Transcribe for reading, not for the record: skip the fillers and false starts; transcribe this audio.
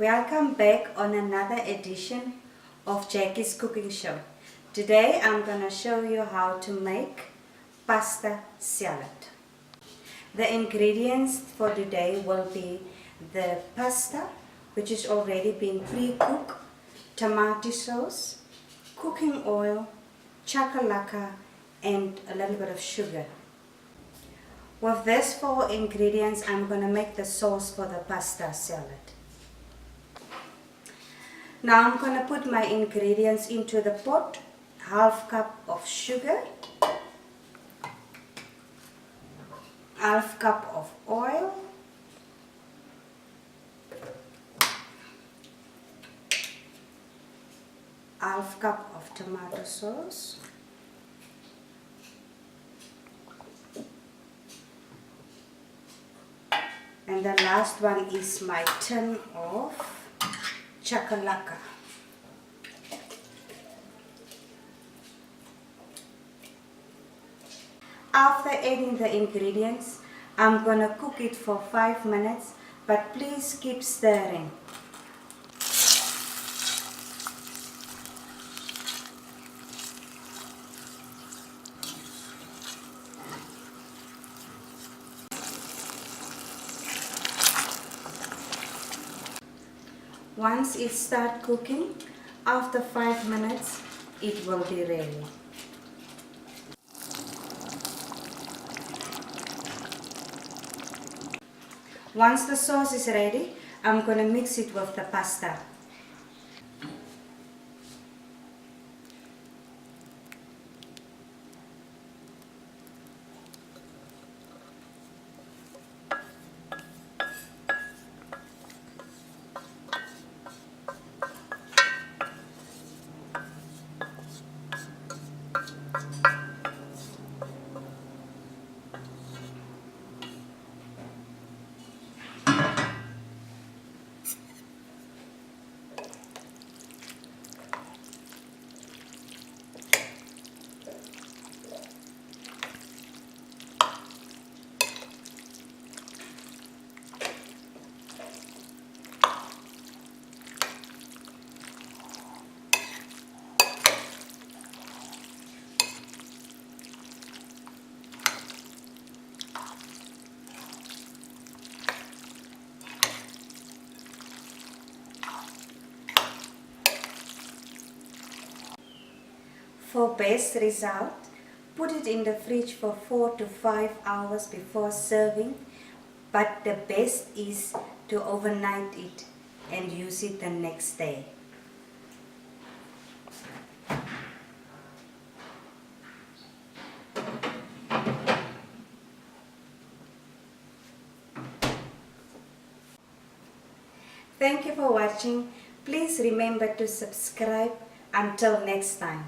Welcome back on another edition of Jacky's cooking show. Today I'm going to show you how to make pasta salad. The ingredients for today will be the pasta, which is already been pre-cooked, tomato sauce, cooking oil, chakalaka, and a little bit of sugar. With these 4 ingredients, I'm going to make the sauce for the pasta salad. Now I'm going to put my ingredients into the pot. Half cup of sugar, half cup of oil, half cup of tomato sauce, and the last one is my tin of chakalaka. After adding the ingredients, I'm going to cook it for 5 minutes, but please keep stirring. Once it starts cooking, after 5 minutes, it will be ready. Once the sauce is ready, I'm going to mix it with the pasta. For best result, put it in the fridge for 4 to 5 hours before serving, but the best is to overnight it and use it the next day. Thank you for watching. Please remember to subscribe. Until next time.